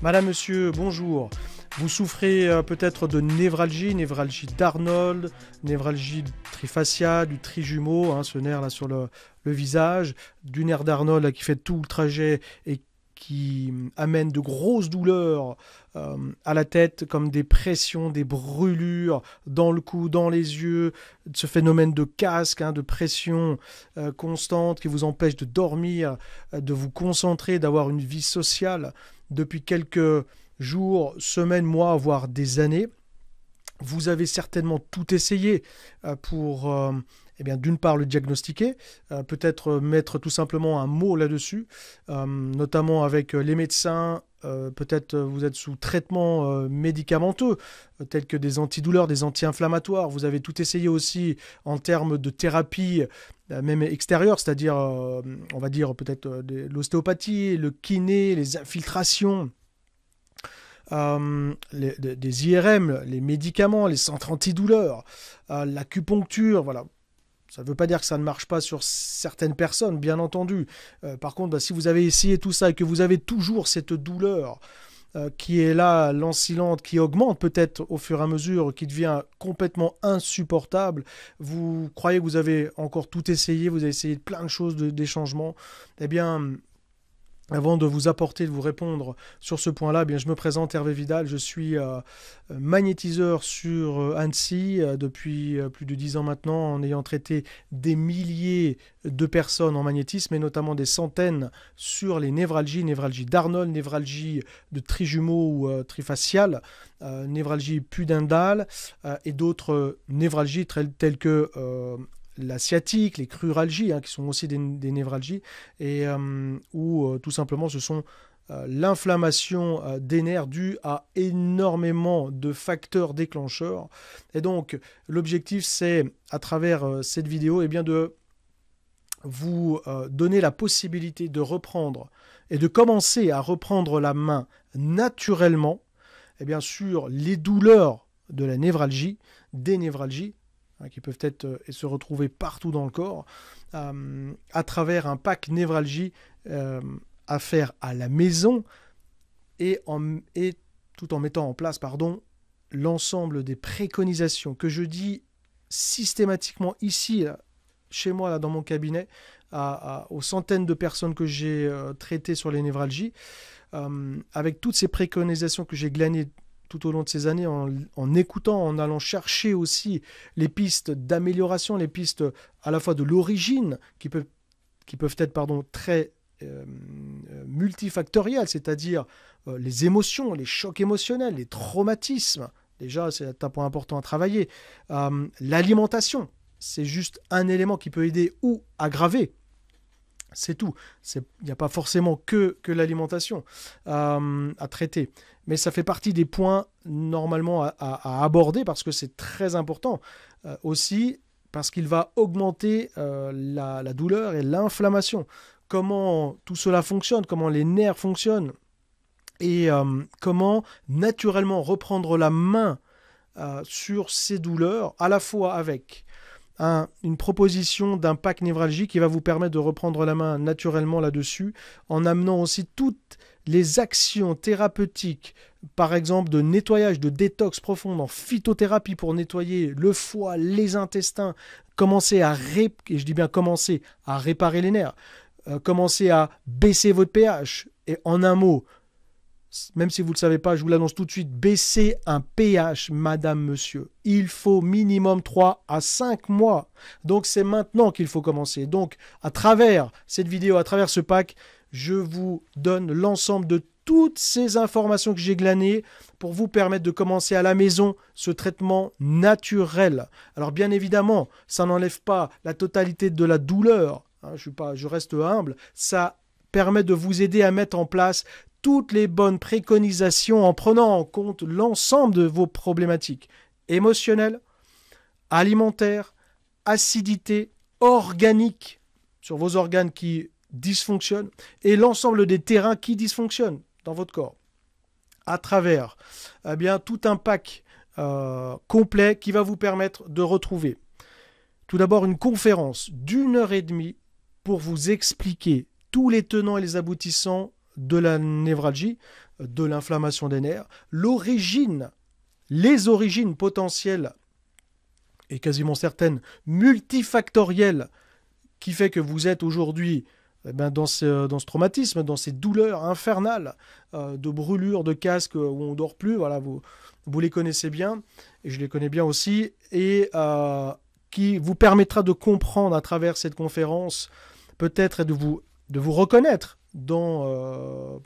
Madame, monsieur, bonjour. Vous souffrez peut-être de névralgie d'Arnold, névralgie trifaciale, du trijumeau, hein, ce nerf là sur le visage, du nerf d'Arnold là, qui fait tout le trajet et qui amène de grosses douleurs à la tête, comme des pressions, des brûlures dans le cou, dans les yeux, ce phénomène de casque, hein, de pression constante qui vous empêche de dormir, de vous concentrer, d'avoir une vie sociale depuis quelques jours, semaines, mois, voire des années. Vous avez certainement tout essayé pour, eh bien, d'une part, le diagnostiquer, peut-être mettre tout simplement un mot là-dessus, notamment avec les médecins. Peut-être vous êtes sous traitement médicamenteux, tels que des antidouleurs, des anti-inflammatoires. Vous avez tout essayé aussi en termes de thérapie, même extérieure, c'est-à-dire, on va dire peut-être l'ostéopathie, le kiné, les infiltrations. Des IRM, les médicaments, les centres antidouleurs, l'acupuncture, voilà. Ça ne veut pas dire que ça ne marche pas sur certaines personnes, bien entendu. Par contre, si vous avez essayé tout ça et que vous avez toujours cette douleur qui est là, lancilante, qui augmente peut-être au fur et à mesure, qui devient complètement insupportable, vous croyez que vous avez encore tout essayé, vous avez essayé plein de choses, des changements, eh bien, avant de vous apporter, de vous répondre sur ce point-là, eh bien, je me présente Hervé Vidal, je suis magnétiseur sur Annecy depuis plus de 10 ans maintenant, en ayant traité des milliers de personnes en magnétisme, et notamment des centaines sur les névralgie d'Arnold, névralgie de trijumeau ou trifaciale, névralgie pudendale et d'autres névralgies telles que la sciatique, les cruralgies, hein, qui sont aussi des névralgies, et où tout simplement ce sont l'inflammation des nerfs due à énormément de facteurs déclencheurs. Et donc l'objectif, c'est, à travers cette vidéo, eh bien, de vous donner la possibilité de reprendre et de commencer à reprendre la main naturellement, eh bien, sur les douleurs de la névralgie, des névralgies, qui peuvent être et se retrouver partout dans le corps, à travers un pack névralgie à faire à la maison, et tout en mettant en place, l'ensemble des préconisations que je dis systématiquement ici, là, chez moi, là, dans mon cabinet, aux centaines de personnes que j'ai traitées sur les névralgies, avec toutes ces préconisations que j'ai glanées tout au long de ces années, en écoutant, en allant chercher aussi les pistes d'amélioration, les pistes à la fois de l'origine, qui peuvent être très multifactorielles, c'est-à-dire les émotions, les chocs émotionnels, les traumatismes. Déjà, c'est un point important à travailler. L'alimentation, c'est juste un élément qui peut aider ou aggraver. C'est tout. Il n'y a pas forcément que l'alimentation à traiter. Mais ça fait partie des points normalement à aborder, parce que c'est très important. Aussi parce qu'il va augmenter la douleur et l'inflammation. Comment tout cela fonctionne, comment les nerfs fonctionnent, et comment naturellement reprendre la main sur ces douleurs, à la fois avec une proposition d'un pack névralgique qui va vous permettre de reprendre la main naturellement là-dessus, en amenant aussi toutes les actions thérapeutiques, par exemple de nettoyage, de détox profonde en phytothérapie pour nettoyer le foie, les intestins, commencer et je dis bien commencer à réparer les nerfs, commencer à baisser votre pH, et en un mot, même si vous ne le savez pas, je vous l'annonce tout de suite, baisser un pH, madame, monsieur. Il faut minimum 3 à 5 mois. Donc c'est maintenant qu'il faut commencer. Donc à travers cette vidéo, à travers ce pack, je vous donne l'ensemble de toutes ces informations que j'ai glanées pour vous permettre de commencer à la maison ce traitement naturel. Alors bien évidemment, ça n'enlève pas la totalité de la douleur. Je reste humble. Ça permet de vous aider à mettre en place toutes les bonnes préconisations en prenant en compte l'ensemble de vos problématiques émotionnelles, alimentaires, acidité, organique sur vos organes qui dysfonctionnent, et l'ensemble des terrains qui dysfonctionnent dans votre corps, à travers tout un pack complet qui va vous permettre de retrouver tout d'abord une conférence d'1 heure et demie pour vous expliquer tous les tenants et les aboutissants de la névralgie, de l'inflammation des nerfs, les origines potentielles et quasiment certaines multifactorielles qui fait que vous êtes aujourd'hui dans ce traumatisme, dans ces douleurs infernales de brûlures, de casque où on ne dort plus, voilà, vous les connaissez bien, et je les connais bien aussi, et qui vous permettra de comprendre à travers cette conférence, peut-être de vous reconnaître dans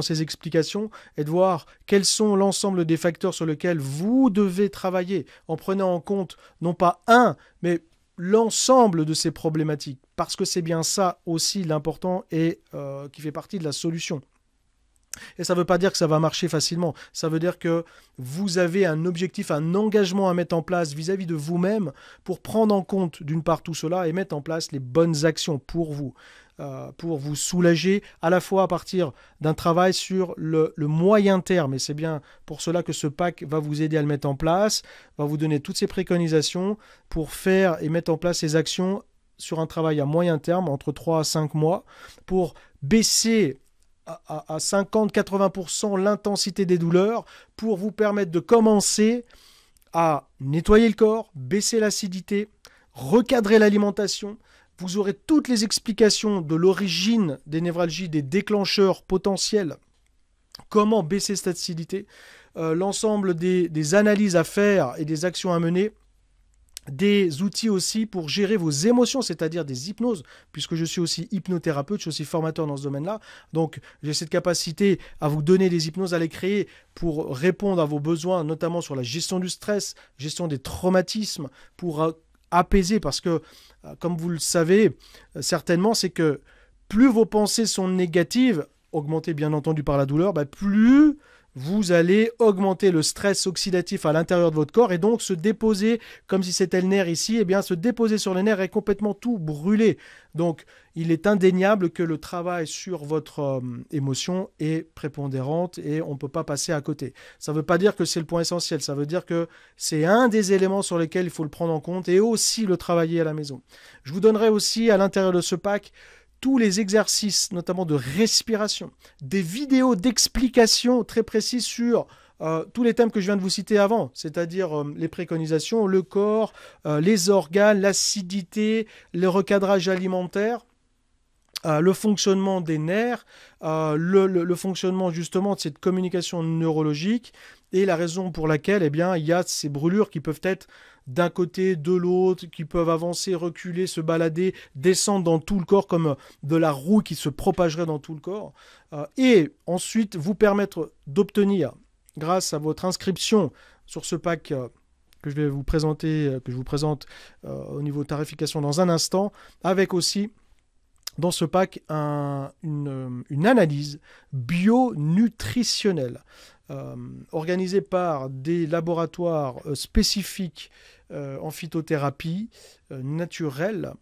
ces explications, et de voir quels sont l'ensemble des facteurs sur lesquels vous devez travailler, en prenant en compte non pas un, mais l'ensemble de ces problématiques, parce que c'est bien ça aussi l'important et qui fait partie de la solution. Et ça ne veut pas dire que ça va marcher facilement, ça veut dire que vous avez un objectif, un engagement à mettre en place vis-à-vis de vous-même pour prendre en compte d'une part tout cela et mettre en place les bonnes actions pour vous soulager à la fois à partir d'un travail sur le moyen terme. Et c'est bien pour cela que ce pack va vous aider à le mettre en place, va vous donner toutes ces préconisations pour faire et mettre en place ces actions sur un travail à moyen terme, entre 3 à 5 mois, pour baisser à 50-80% l'intensité des douleurs, pour vous permettre de commencer à nettoyer le corps, baisser l'acidité, recadrer l'alimentation. Vous aurez toutes les explications de l'origine des névralgies, des déclencheurs potentiels, comment baisser cette acidité, l'ensemble des analyses à faire et des actions à mener, des outils aussi pour gérer vos émotions, c'est-à-dire des hypnoses, puisque je suis aussi hypnothérapeute, je suis aussi formateur dans ce domaine-là, donc j'ai cette capacité à vous donner des hypnoses, à les créer pour répondre à vos besoins, notamment sur la gestion du stress, gestion des traumatismes, pour apaiser, parce que, comme vous le savez, certainement, c'est que plus vos pensées sont négatives, augmentées bien entendu par la douleur, plus vous allez augmenter le stress oxydatif à l'intérieur de votre corps et donc se déposer, comme si c'était le nerf ici, et bien se déposer sur les nerfs et complètement tout brûler. Donc, il est indéniable que le travail sur votre émotion est prépondérante et on ne peut pas passer à côté. Ça ne veut pas dire que c'est le point essentiel, ça veut dire que c'est un des éléments sur lesquels il faut le prendre en compte et aussi le travailler à la maison. Je vous donnerai aussi à l'intérieur de ce pack tous les exercices, notamment de respiration, des vidéos d'explication très précises sur tous les thèmes que je viens de vous citer avant, c'est-à-dire les préconisations, le corps, les organes, l'acidité, le recadrage alimentaire, le fonctionnement des nerfs, le fonctionnement justement de cette communication neurologique et la raison pour laquelle il y a ces brûlures qui peuvent être d'un côté, de l'autre, qui peuvent avancer, reculer, se balader, descendre dans tout le corps comme de la roue qui se propagerait dans tout le corps. Et ensuite, vous permettre d'obtenir, grâce à votre inscription sur ce pack que je vais vous présenter, que je vous présente au niveau de tarification dans un instant, avec aussi dans ce pack une analyse bio-nutritionnelle organisée par des laboratoires spécifiques en phytothérapie naturelle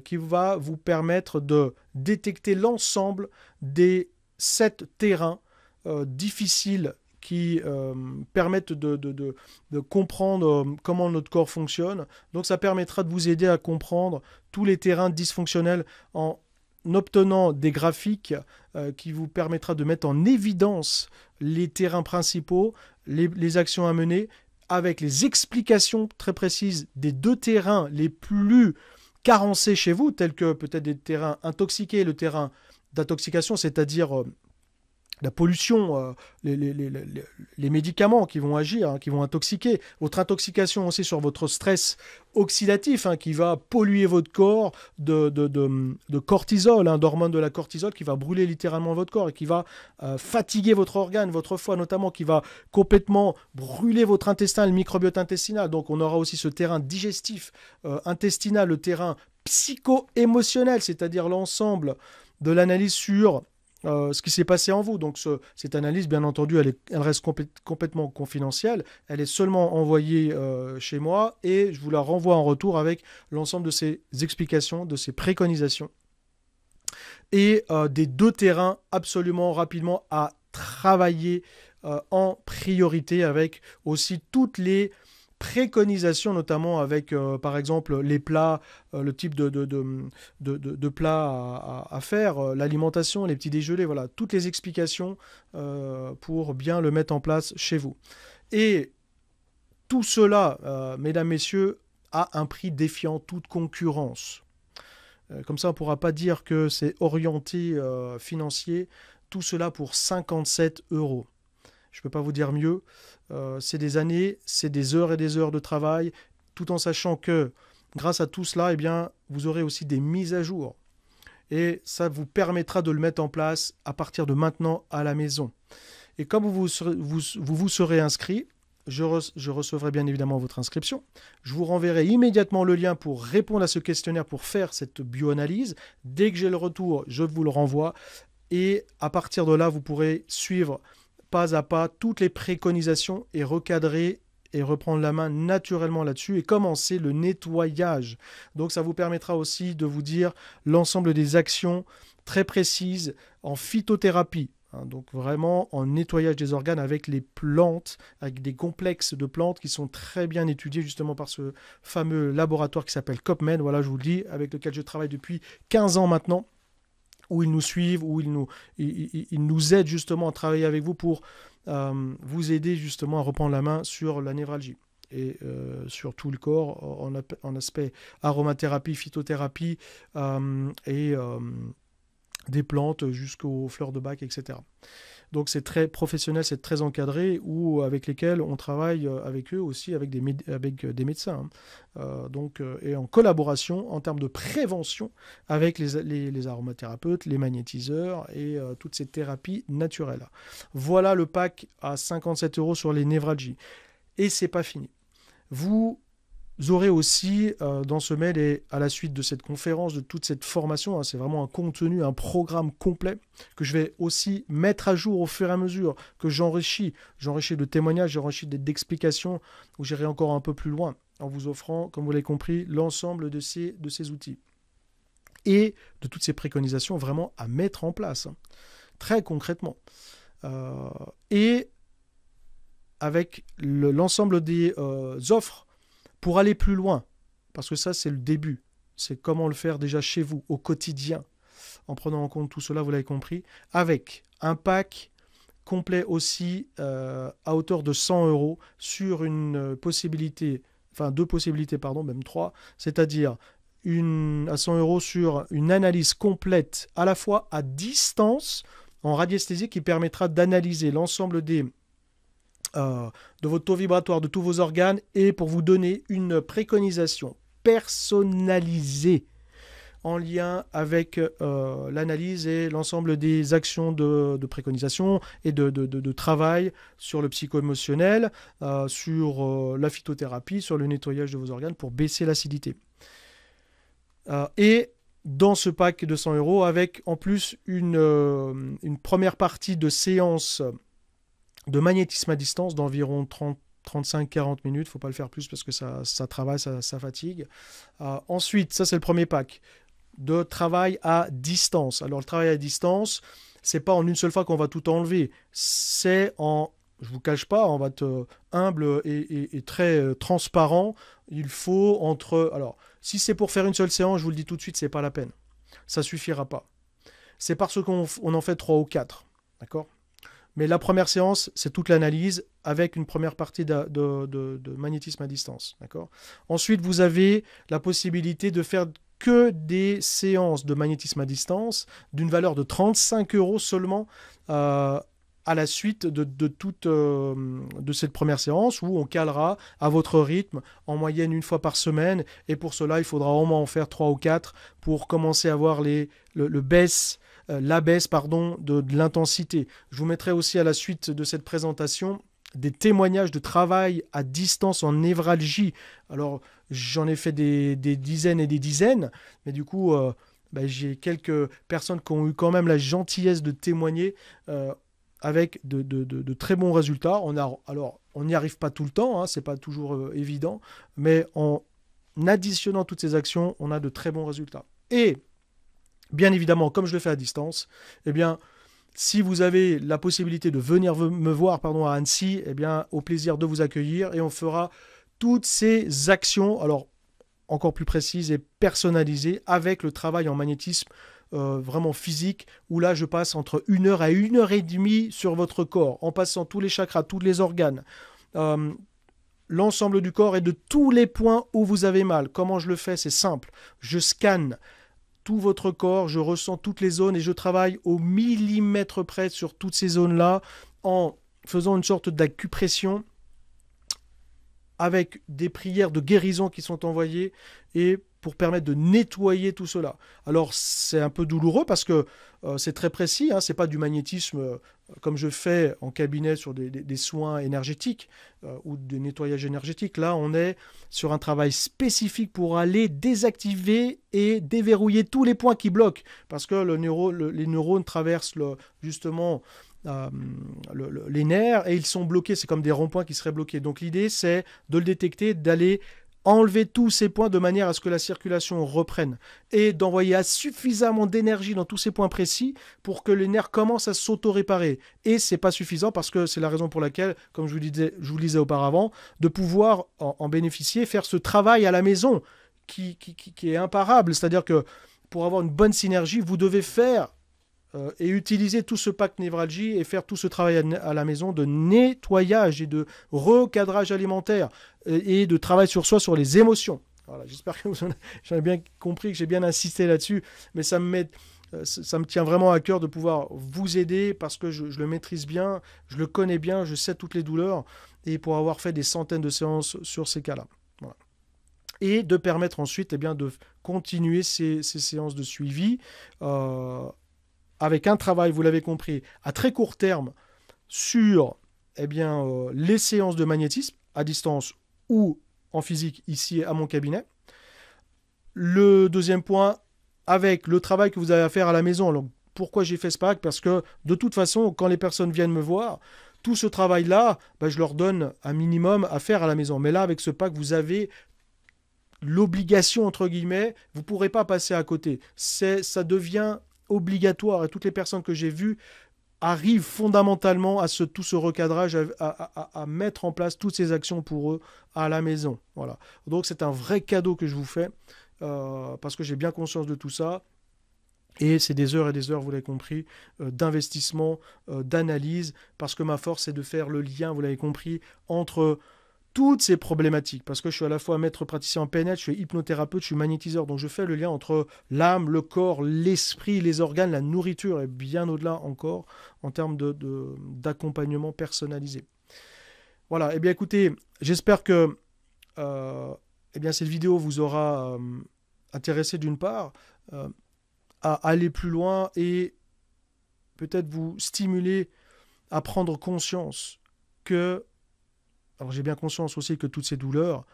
qui va vous permettre de détecter l'ensemble des 7 terrains difficiles qui permettent de comprendre comment notre corps fonctionne. Donc ça permettra de vous aider à comprendre tous les terrains dysfonctionnels en obtenant des graphiques qui vous permettra de mettre en évidence les terrains principaux, les actions à mener, avec les explications très précises des 2 terrains les plus carencés chez vous, tels que peut-être des terrains intoxiqués, le terrain d'intoxication, c'est-à-dire la pollution, les médicaments qui vont agir, qui vont intoxiquer, votre intoxication aussi sur votre stress oxydatif qui va polluer votre corps de cortisol, d'hormones de la cortisol qui va brûler littéralement votre corps et qui va fatiguer votre organe, votre foie notamment, qui va complètement brûler votre intestin, le microbiote intestinal. Donc on aura aussi ce terrain digestif, intestinal, le terrain psycho-émotionnel, c'est-à-dire l'ensemble de l'analyse sur ce qui s'est passé en vous. Donc cette analyse, bien entendu, elle reste complètement confidentielle. Elle est seulement envoyée chez moi et je vous la renvoie en retour avec l'ensemble de ces explications, de ces préconisations et des 2 terrains absolument rapidement à travailler en priorité, avec aussi toutes les préconisations, notamment avec, par exemple, les plats, le type de plats à faire, l'alimentation, les petits déjeuners, voilà, toutes les explications pour bien le mettre en place chez vous. Et tout cela, mesdames, messieurs, a un prix défiant toute concurrence. Comme ça, on ne pourra pas dire que c'est orienté financier. Tout cela pour 57 €. Je ne peux pas vous dire mieux. C'est des années, c'est des heures et des heures de travail, tout en sachant que grâce à tout cela, eh bien, vous aurez aussi des mises à jour. Et ça vous permettra de le mettre en place à partir de maintenant à la maison. Et comme vous vous serez inscrit, je recevrai bien évidemment votre inscription. Je vous renverrai immédiatement le lien pour répondre à ce questionnaire, pour faire cette bioanalyse. Dès que j'ai le retour, je vous le renvoie. Et à partir de là, vous pourrez suivre pas à pas toutes les préconisations et recadrer et reprendre la main naturellement là-dessus et commencer le nettoyage. Donc ça vous permettra aussi de vous dire l'ensemble des actions très précises en phytothérapie. Donc vraiment en nettoyage des organes avec les plantes, avec des complexes de plantes qui sont très bien étudiés justement par ce fameux laboratoire qui s'appelle COPMED, voilà, je vous le dis, avec lequel je travaille depuis 15 ans maintenant, où ils nous suivent, où ils nous aident justement à travailler avec vous pour vous aider justement à reprendre la main sur la névralgie et sur tout le corps en aspect aromathérapie, phytothérapie et des plantes jusqu'aux fleurs de bac, etc. Donc c'est très professionnel, c'est très encadré, ou avec lesquels on travaille avec eux aussi, avec des médecins. Et en collaboration en termes de prévention avec les aromathérapeutes, les magnétiseurs et toutes ces thérapies naturelles. Voilà le pack à 57 € sur les névralgies. Et c'est pas fini. Vous aurez aussi dans ce mail et à la suite de cette conférence, de toute cette formation, c'est vraiment un contenu, un programme complet que je vais aussi mettre à jour au fur et à mesure que j'enrichis de témoignages, j'enrichis d'explications où j'irai encore un peu plus loin en vous offrant, comme vous l'avez compris, l'ensemble de ces outils et de toutes ces préconisations vraiment à mettre en place, très concrètement. Et avec l'ensemble des offres pour aller plus loin, parce que ça c'est le début, c'est comment le faire déjà chez vous, au quotidien, en prenant en compte tout cela, vous l'avez compris, avec un pack complet aussi à hauteur de 100 € sur une possibilité, enfin deux possibilités, pardon, même trois, c'est-à-dire à 100 € sur une analyse complète à la fois à distance, en radiesthésie, qui permettra d'analyser l'ensemble de votre taux vibratoire, de tous vos organes, et pour vous donner une préconisation personnalisée en lien avec l'analyse et l'ensemble des actions de préconisation et de travail sur le psycho-émotionnel, sur la phytothérapie, sur le nettoyage de vos organes pour baisser l'acidité. Et dans ce pack de 100 € avec en plus une première partie de séance de magnétisme à distance d'environ 35-40 minutes, il ne faut pas le faire plus parce que ça travaille, ça fatigue. Ensuite, ça c'est le premier pack, de travail à distance. Alors le travail à distance, c'est pas en une seule fois qu'on va tout enlever, c'est je ne vous cache pas, on va être humble et très transparent. Il faut alors si c'est pour faire une seule séance, je vous le dis tout de suite, c'est pas la peine. Ça suffira pas. C'est parce qu'on en fait 3 ou 4, d'accord ? Mais la première séance, c'est toute l'analyse avec une première partie de magnétisme à distance. D'accord ? Ensuite, vous avez la possibilité de faire que des séances de magnétisme à distance d'une valeur de 35 € seulement à la suite de cette première séance où on calera à votre rythme, en moyenne une fois par semaine. Et pour cela, il faudra au moins en faire 3 ou 4 pour commencer à voir la baisse de l'intensité. Je vous mettrai aussi à la suite de cette présentation des témoignages de travail à distance en névralgie. Alors, j'en ai fait des dizaines et des dizaines, mais du coup, j'ai quelques personnes qui ont eu quand même la gentillesse de témoigner avec de très bons résultats. On n'y arrive pas tout le temps, c'est pas toujours évident, mais en additionnant toutes ces actions, on a de très bons résultats. Et bien évidemment, comme je le fais à distance, eh bien, si vous avez la possibilité de venir me voir à Annecy, eh bien, au plaisir de vous accueillir et on fera toutes ces actions, alors encore plus précises et personnalisées, avec le travail en magnétisme vraiment physique, où là je passe entre 1 heure à 1 heure et demie sur votre corps, en passant tous les chakras, tous les organes, l'ensemble du corps et de tous les points où vous avez mal. Comment je le fais? C'est simple. Je scanne tout votre corps, je ressens toutes les zones et je travaille au millimètre près sur toutes ces zones-là en faisant une sorte d'acupression avec des prières de guérison qui sont envoyées et pour permettre de nettoyer tout cela. Alors c'est un peu douloureux parce que c'est très précis, hein, c'est pas du magnétisme comme je fais en cabinet sur des soins énergétiques ou des nettoyages énergétiques. Là on est sur un travail spécifique pour aller désactiver et déverrouiller tous les points qui bloquent parce que les neurones traversent justement les nerfs et ils sont bloqués, c'est comme des ronds-points qui seraient bloqués. Donc l'idée c'est de le détecter, d'aller enlever tous ces points de manière à ce que la circulation reprenne et d'envoyer suffisamment d'énergie dans tous ces points précis pour que les nerfs commencent à s'auto-réparer. Et c'est pas suffisant parce que c'est la raison pour laquelle, comme je vous le disais auparavant, de pouvoir en bénéficier, faire ce travail à la maison qui est imparable. C'est-à-dire que pour avoir une bonne synergie, vous devez faire et utiliser tout ce pack névralgie et faire tout ce travail à la maison de nettoyage et de recadrage alimentaire et de travail sur soi, sur les émotions. Voilà, j'espère que j'en ai bien compris, que j'ai bien insisté là-dessus, mais ça me tient vraiment à cœur de pouvoir vous aider parce que je le maîtrise bien, je le connais bien, je sais toutes les douleurs et pour avoir fait des centaines de séances sur ces cas-là. Voilà. Et de permettre ensuite de continuer ces séances de suivi avec un travail, vous l'avez compris, à très court terme sur les séances de magnétisme à distance ou en physique ici à mon cabinet. Le deuxième point, avec le travail que vous avez à faire à la maison. Alors, pourquoi j'ai fait ce pack? Parce que de toute façon, quand les personnes viennent me voir, tout ce travail-là, je leur donne un minimum à faire à la maison. Mais là, avec ce pack, vous avez l'obligation, entre guillemets, vous ne pourrez pas passer à côté. Ça devient obligatoire et toutes les personnes que j'ai vues arrivent fondamentalement à tout ce recadrage, à mettre en place toutes ces actions pour eux à la maison. Voilà. Donc c'est un vrai cadeau que je vous fais parce que j'ai bien conscience de tout ça. Et c'est des heures et des heures, vous l'avez compris, d'investissement, d'analyse, parce que ma force, c'est de faire le lien, vous l'avez compris, entre toutes ces problématiques, parce que je suis à la fois maître praticien en PNL, je suis hypnothérapeute, je suis magnétiseur, donc je fais le lien entre l'âme, le corps, l'esprit, les organes, la nourriture, et bien au-delà encore, en termes d'accompagnement personnalisé. Voilà, et bien écoutez, j'espère que cette vidéo vous aura intéressé d'une part, à aller plus loin et peut-être vous stimuler à prendre conscience que, alors j'ai bien conscience aussi que toutes ces douleurs,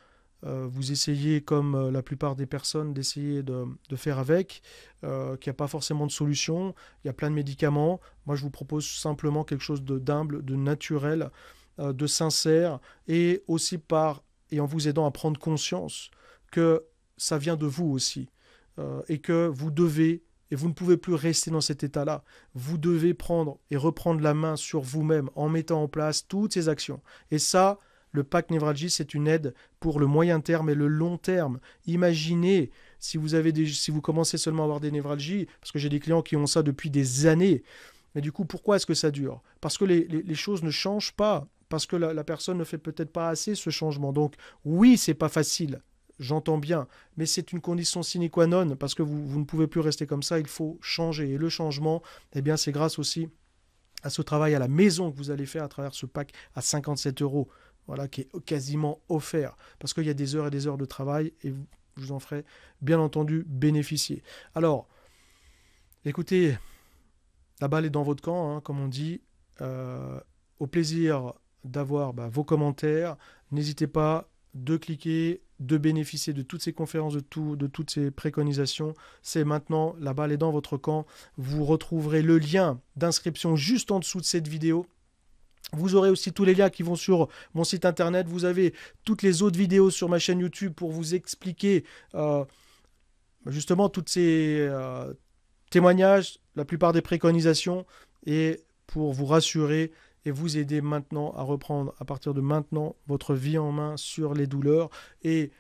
vous essayez comme la plupart des personnes d'essayer de faire avec, qu'il n'y a pas forcément de solution, il y a plein de médicaments. Moi je vous propose simplement quelque chose d'humble, de naturel, de sincère et aussi et en vous aidant à prendre conscience que ça vient de vous aussi et que vous devez et vous ne pouvez plus rester dans cet état-là. Vous devez prendre et reprendre la main sur vous-même en mettant en place toutes ces actions. Et ça, le pack névralgie, c'est une aide pour le moyen terme et le long terme. Imaginez si vous commencez seulement à avoir des névralgies, parce que j'ai des clients qui ont ça depuis des années. Mais du coup, pourquoi est-ce que ça dure? Parce que les choses ne changent pas, parce que la personne ne fait peut-être pas assez ce changement. Donc oui, c'est pas facile. J'entends bien, mais c'est une condition sine qua non, parce que vous ne pouvez plus rester comme ça, il faut changer. Et le changement, c'est grâce aussi à ce travail à la maison que vous allez faire à travers ce pack à 57 €, voilà, qui est quasiment offert, parce qu'il y a des heures et des heures de travail, et vous en ferez bien entendu bénéficier. Alors, écoutez, la balle est dans votre camp, hein, comme on dit. Au plaisir d'avoir vos commentaires. N'hésitez pas de cliquer, de bénéficier de toutes ces conférences, de toutes ces préconisations. C'est maintenant, la balle est dans votre camp. Vous retrouverez le lien d'inscription juste en dessous de cette vidéo. Vous aurez aussi tous les liens qui vont sur mon site internet. Vous avez toutes les autres vidéos sur ma chaîne YouTube pour vous expliquer justement tous ces témoignages, la plupart des préconisations, et pour vous rassurer et vous aider maintenant à reprendre à partir de maintenant votre vie en main sur les douleurs et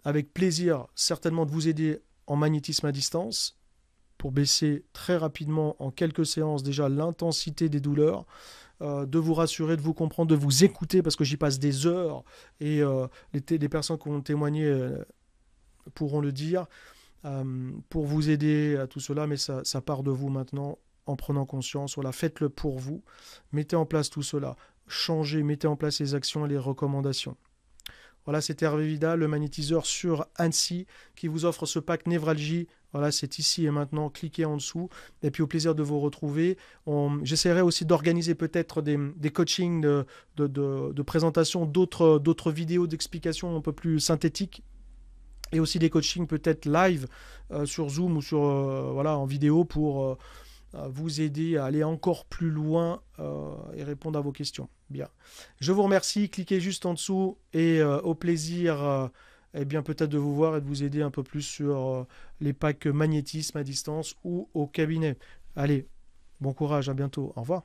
avec plaisir certainement de vous aider en magnétisme à distance pour baisser très rapidement en quelques séances déjà l'intensité des douleurs, de vous rassurer, de vous comprendre, de vous écouter parce que j'y passe des heures et les personnes qui ont témoigné pourront le dire pour vous aider à tout cela, mais ça part de vous maintenant en prenant conscience. Voilà, faites-le pour vous, mettez en place tout cela, changez, mettez en place les actions et les recommandations. Voilà, c'était Hervé Vidal, le magnétiseur sur Annecy, qui vous offre ce pack névralgie. Voilà, c'est ici et maintenant, cliquez en dessous. Et puis au plaisir de vous retrouver. J'essaierai aussi d'organiser peut-être des coachings de présentation, d'autres vidéos d'explications un peu plus synthétiques. Et aussi des coachings peut-être live sur Zoom ou sur, voilà, en vidéo pour vous aider à aller encore plus loin et répondre à vos questions. Bien. Je vous remercie. Cliquez juste en dessous et au plaisir eh bien, peut-être de vous voir et de vous aider un peu plus sur les packs magnétisme à distance ou au cabinet. Allez, bon courage, à bientôt. Au revoir.